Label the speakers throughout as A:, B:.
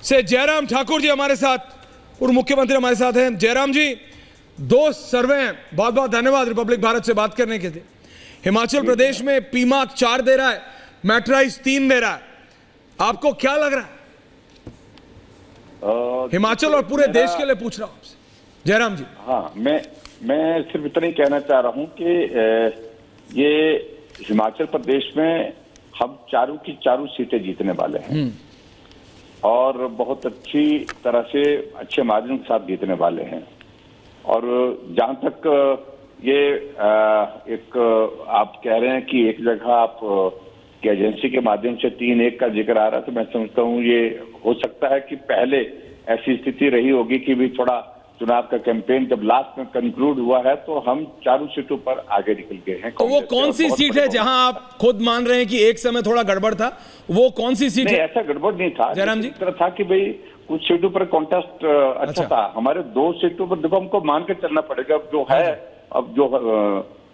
A: से जयराम ठाकुर जी हमारे साथ, पूर्व मुख्यमंत्री हमारे साथ हैं। जयराम जी, 2 सर्वे हैं, बहुत बहुत धन्यवाद रिपब्लिक भारत से बात करने के लिए। हिमाचल प्रदेश में पीमार्क 4 दे रहा है, मैट्राइज 3 दे रहा है, आपको क्या लग रहा है? हिमाचल और पूरे देश के लिए पूछ रहा हूं आपसे जयराम जी।
B: हाँ, मैं सिर्फ इतना ही कहना चाह रहा हूं कि ये हिमाचल प्रदेश में हम चारों की चारों सीटें जीतने वाले हैं और बहुत अच्छी तरह से अच्छे मार्जिन के साथ जीतने वाले हैं। और जहां तक ये एक आप कह रहे हैं कि एक जगह आप की एजेंसी के माध्यम से 3-1 का जिक्र आ रहा है, तो मैं समझता हूँ ये हो सकता है कि पहले ऐसी स्थिति रही होगी कि भी थोड़ा चुनाव का कैंपेन जब लास्ट में कंक्लूड हुआ है तो हम चारों सीटों पर आगे निकल गए हैं।
A: तो वो कौन सी सीट है जहां आप खुद मान रहे हैं कि एक समय थोड़ा गड़बड़ था, वो कौन सी सीट है?
B: ऐसा गड़बड़ नहीं था
A: जयराम जी,
B: इस तरह था कि भाई कुछ सीटों पर कॉन्टेस्ट अच्छा था। हमारे 2 सीटों पर देखो हमको मान के चलना पड़ेगा। अब जो है, अब जो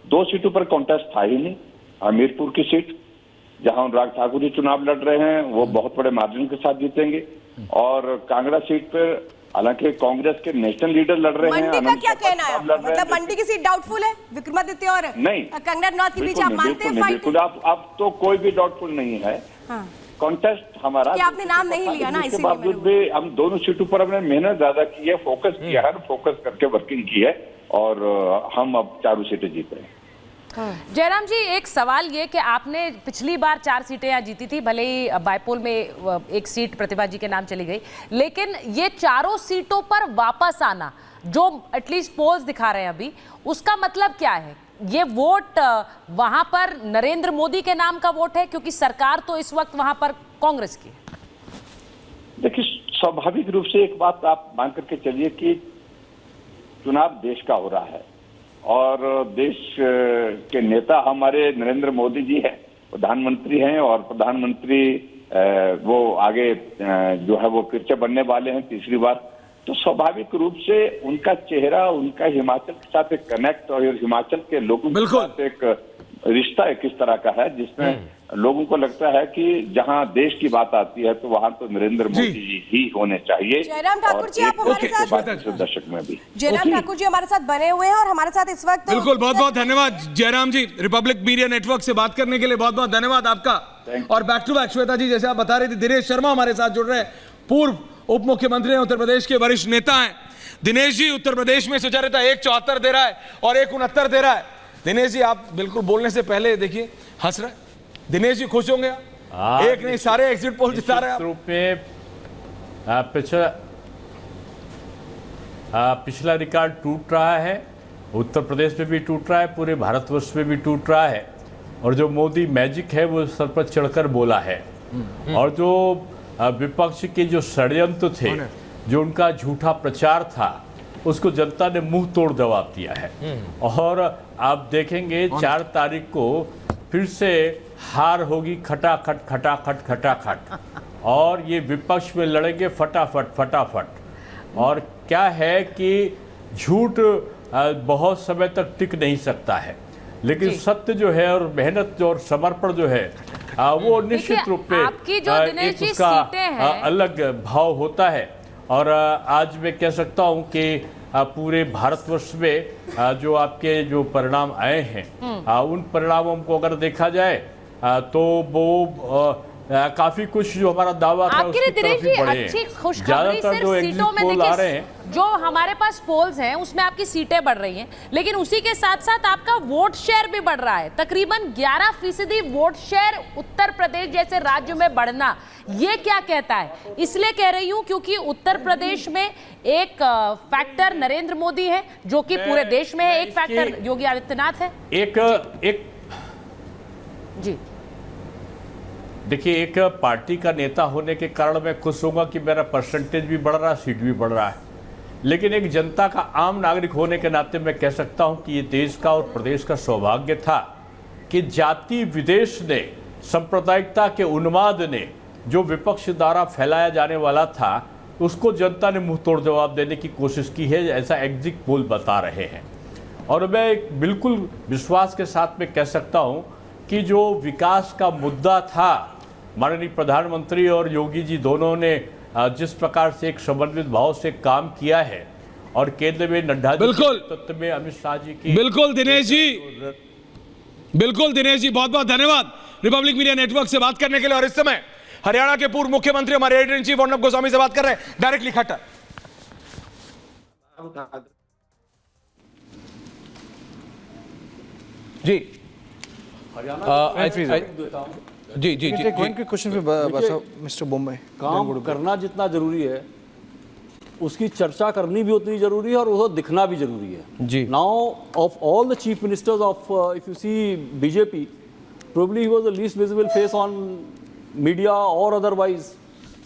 B: 2 सीटों पर कॉन्टेस्ट था ही नहीं। हमीरपुर की सीट जहां अनुराग ठाकुर जी चुनाव लड़ रहे हैं वो बहुत बड़े मार्जिन के साथ जीतेंगे, और कांगड़ा सीट पर हालांकि कांग्रेस के नेशनल लीडर लड़ रहे हैं।
C: मंडी का क्या कहना है? मतलब मंडी की सीट डाउटफुल है, विक्रमादित्य और
B: नहीं
C: कंगना रनौत के बीच आप मानते हैं फाइट?
B: बिल्कुल, आप तो कोई भी डाउटफुल नहीं है। कॉन्टेस्ट हमारा,
C: आपने नाम नहीं लिया ना,
B: इसके बावजूद भी हम दोनों सीटों पर हमने मेहनत ज्यादा की है, फोकस किया है, फोकस करके वर्किंग की है, और हम अब चारों सीटें जीत रहे हैं।
D: जयराम जी, एक सवाल ये कि आपने पिछली बार 4 सीटें यहाँ जीती थी, भले ही बायपोल में एक सीट प्रतिभा जी के नाम चली गई, लेकिन ये चारों सीटों पर वापस आना जो एटलीस्ट पोल्स दिखा रहे हैं अभी, उसका मतलब क्या है? ये वोट वहां पर नरेंद्र मोदी के नाम का वोट है, क्योंकि सरकार तो इस वक्त वहां पर कांग्रेस की है।
B: देखिए, स्वाभाविक रूप से एक बात आप मान करके चलिए कि चुनाव देश का हो रहा है और देश के नेता हमारे नरेंद्र मोदी जी हैं, प्रधानमंत्री हैं, और प्रधानमंत्री वो आगे जो है वो फिर से बनने वाले हैं 3री बार। तो स्वाभाविक रूप से उनका चेहरा, उनका हिमाचल के साथ एक कनेक्ट और हिमाचल के लोगों के साथ एक रिश्ता किस तरह का है, जिसमें लोगों को लगता है कि जहां देश की बात आती है तो वहां तो नरेंद्र मोदी जी ही होने चाहिए।
C: जयराम ठाकुर जी, आप हमारे साथ
B: दशक में भी
C: जयराम ठाकुर जी हमारे साथ बने हुए हैं और हमारे साथ इस वक्त
A: बिल्कुल। बहुत बहुत धन्यवाद जयराम जी, रिपब्लिक मीडिया नेटवर्क से बात करने के लिए बहुत बहुत धन्यवाद आपका। और बैक टू बैक श्वेता जी, जैसे आप बता रहे थे, दिनेश शर्मा हमारे साथ जुड़ रहे हैं, पूर्व उप मुख्यमंत्री हैं, उत्तर प्रदेश के वरिष्ठ नेता हैं। दिनेश जी, उत्तर प्रदेश में सुचरिता 1.74 दे रहा है और 1.69 दे रहा है। दिनेश जी, आप बिल्कुल बोलने से पहले देखिए हंस रहे हैं। दिनेश जी, खुश होंगे आप? एक नहीं, सारे एग्जिट पोल जिता रहे हैं
E: रूप में। पिछला रिकॉर्ड टूट रहा है, उत्तर प्रदेश में भी टूट रहा है, पूरे भारतवर्ष में भी टूट रहा है, और जो मोदी मैजिक है वो सर पर चढ़कर बोला है। और जो विपक्ष के जो षड्यंत्र थे, जो उनका झूठा प्रचार था, उसको जनता ने मुंह तोड़ जवाब दिया है। और आप देखेंगे 4 तारीख को फिर से हार होगी, खटाखट खटाखट खटाखट, और ये विपक्ष में लड़ेंगे फटाफट फटाफट। और क्या है कि झूठ बहुत समय तक टिक नहीं सकता है, लेकिन सत्य जो है और मेहनत और समर्पण जो है वो निश्चित रूप में एक उसका अलग भाव होता है। और आज मैं कह सकता हूं कि पूरे भारतवर्ष में जो आपके जो परिणाम आए हैं, उन परिणामों को अगर देखा जाए तो वो काफी कुछ जो हमारा दावा था उसकी तरफ ही बढ़े हैं।
D: ज्यादातर जो एग्जिट पोल आ रहे हैं, जो हमारे पास पोल्स हैं, उसमें आपकी सीटें बढ़ रही हैं, लेकिन उसी के साथ साथ आपका वोट शेयर भी बढ़ रहा है। तकरीबन 11% वोट शेयर उत्तर प्रदेश जैसे राज्य में बढ़ना, ये क्या कहता है? इसलिए कह रही हूं क्योंकि उत्तर प्रदेश में एक फैक्टर नरेंद्र मोदी है, जो कि पूरे देश में है, एक फैक्टर योगी आदित्यनाथ है।
E: एक
D: जी
E: देखिए, एक पार्टी का नेता होने के कारण मैं खुश होऊंगा कि मेरा परसेंटेज भी बढ़ रहा है, सीट भी बढ़ रहा है, लेकिन एक जनता का आम नागरिक होने के नाते मैं कह सकता हूं कि ये देश का और प्रदेश का सौभाग्य था कि जाति विदेश ने, सांप्रदायिकता के उन्माद ने जो विपक्ष द्वारा फैलाया जाने वाला था, उसको जनता ने मुंह तोड़ जवाब देने की कोशिश की है, ऐसा एग्जिट पोल बता रहे हैं। और मैं बिल्कुल विश्वास के साथ में कह सकता हूं कि जो विकास का मुद्दा था, माननीय प्रधानमंत्री और योगी जी दोनों ने जिस प्रकार से एक समन्वित भाव से काम किया है और केंद्र में नड्डा जी
A: बिल्कुल।
E: के नेतृत्व में अमित शाह जी की
A: बिल्कुल दिनेश जी बहुत बहुत धन्यवाद रिपब्लिक मीडिया नेटवर्क से बात करने के लिए। और इस समय हरियाणा के पूर्व मुख्यमंत्री हमारे editor in chief Arnab Goswami से बात कर रहे हैं डायरेक्टली खट्टर। जी जी जी जी
F: क्वेश्चन मिस्टर बॉम्बे
G: काम करना जितना जरूरी है उसकी चर्चा करनी भी उतनी जरूरी है और उसको दिखना भी जरूरी है
A: जी।
G: Now of all the chief ministers of if you see BJP probably he was the least visible face on media or otherwise,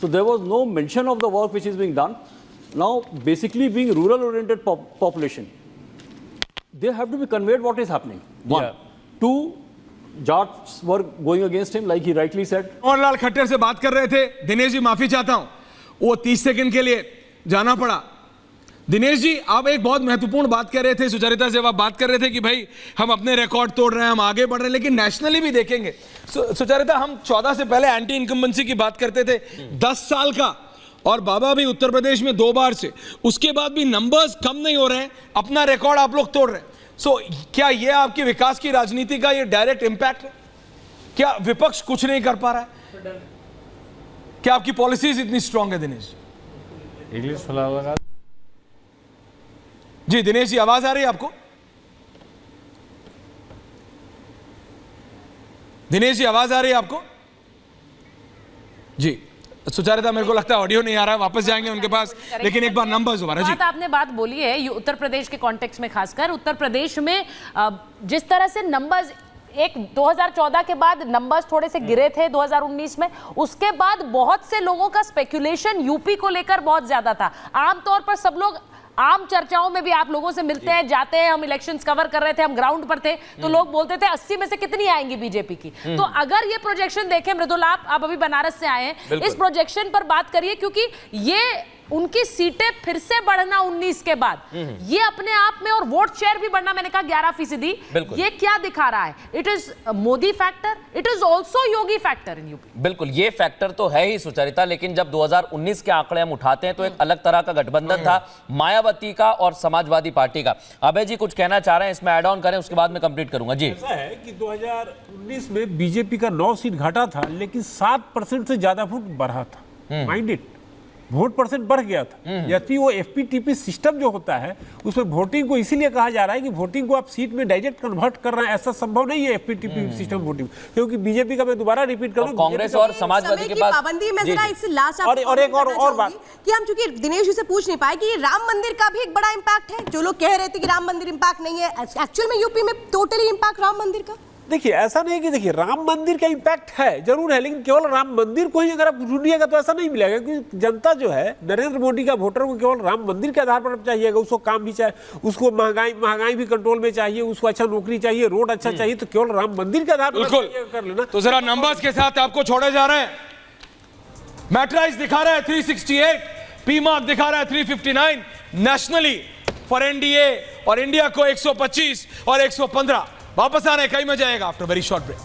G: so there was no mention of the work which is being done. Now basically being rural oriented population, they have to be conveyed what is happening. One. Two, Jats were going against him like he rightly said.
A: Manohar Lal Khattar से बात कर रहे थे। दिनेश जी माफी चाहता हूं, वो 30 second के लिए जाना पड़ा। दिनेश जी आप एक बहुत महत्वपूर्ण बात कर रहे थे, सुचरिता से आप बात कर रहे थे कि भाई हम अपने रिकॉर्ड तोड़ रहे हैं, हम आगे बढ़ रहे हैं, लेकिन नेशनली भी देखेंगे। सुचरिता हम 14 से पहले एंटी इनकम्बेंसी की बात करते थे, 10 साल का, और बाबा भी उत्तर प्रदेश में 2 बार से, उसके बाद भी नंबर्स कम नहीं हो रहे हैं, अपना रिकॉर्ड आप लोग तोड़ रहे हैं। सो क्या ये आपकी विकास की राजनीति का ये डायरेक्ट इंपैक्ट है? क्या विपक्ष कुछ नहीं कर पा रहा है? क्या आपकी पॉलिसीज इतनी स्ट्रांग है दिनेश
E: इंग्लिश लगा?
A: जी दिनेश जी आवाज आ रही है आपको? दिनेश जी आवाज आ रही है आपको? जी सुचारिता मेरे को लगता है ऑडियो नहीं आ रहा है, वापस जाएंगे उनके पास, लेकिन एक बार नंबर्स दोबारा। जी
D: आपने बात बोली है ये उत्तर प्रदेश के कॉन्टेक्स्ट में, खासकर उत्तर प्रदेश में जिस तरह से नंबर्स एक 2014 के बाद नंबर्स थोड़े से गिरे थे 2019 में, उसके बाद बहुत से लोगों का स्पेकुलेशन यूपी को लेकर बहुत ज्यादा था। आमतौर पर सब लोग आम चर्चाओं में भी आप लोगों से मिलते हैं, जाते हैं, हम इलेक्शंस कवर कर रहे थे, हम ग्राउंड पर थे, तो लोग बोलते थे 80 में से कितनी आएंगी बीजेपी की। तो अगर ये प्रोजेक्शन देखें, मृदुला आप अभी बनारस से आए हैं, इस प्रोजेक्शन पर बात करिए, क्योंकि ये उनकी सीटें फिर से बढ़ना 19 के बाद, ये अपने आप में, और वोट शेयर भी बढ़ना, मैंने कहा 11%, ये क्या दिखा रहा है? It is Modi factor, it is also Yogi factor in UP.
H: बिल्कुल ये फैक्टर तो है ही सुचरिता, लेकिन जब 2019 के आंकड़े हम उठाते हैं तो एक अलग तरह का गठबंधन था मायावती का और समाजवादी पार्टी का। अभय जी कुछ कहना चाह रहे हैं, इसमें ऐड ऑन करें, उसके बाद मैं कंप्लीट करूंगा। जी
I: ऐसा है कि 2019 में बीजेपी का 9 सीट घटा था, लेकिन 7% से ज्यादा वोट बढ़ा था। माइंड इट, वोट परसेंट बढ़ गया था। जबकि वो एफपीटीपी सिस्टम जो होता है उसमें वोटिंग को इसीलिए कहा जा रहा है कि वोटिंग को आप सीट में डायरेक्ट कन्वर्ट कर रहे हैं, ऐसा संभव नहीं है एफपीटीपी सिस्टम वोटिंग, क्योंकि बीजेपी का मैं दोबारा रिपीट करूं,
H: कांग्रेस और समाजवादी के पास
C: पाबंदी में जरा इससे लास्ट
I: और एक और बात
C: कि हम चूंकि दिनेश जी से पूछ नहीं पाए कि राम मंदिर का भी एक बड़ा इंपैक्ट है। जो लोग कह रहे थे कि राम मंदिर इंपैक्ट नहीं है, एक्चुअल में यूपी में टोटली इंपैक्ट राम मंदिर का।
I: देखिए ऐसा नहीं कि देखिए राम मंदिर का इंपैक्ट है, जरूर है, लेकिन केवल राम मंदिर को ही अगर आप ढूंढिएगा तो ऐसा नहीं मिलेगा, क्योंकि जनता जो है नरेंद्र मोदी का वोटर को केवल राम मंदिर के आधार पर चाहिएगा। उसको काम भी चाहिए, उसको महंगाई भी कंट्रोल में चाहिए, उसको अच्छा नौकरी चाहिए, रोड अच्छा चाहिए, तो केवल राम मंदिर के आधार पर कर लेना।
A: तो जरा नंबर्स के साथ आपको छोड़े जा रहे हैं। मैट्राइज दिखा रहा है 368, पीमार्क दिखा रहा है 359, नेशनली फॉर एनडीए और इंडिया को 125 और 115। वापस आ रहे हैं, कई मजा आएगा आफ्टर वेरी शॉर्ट ब्रेक।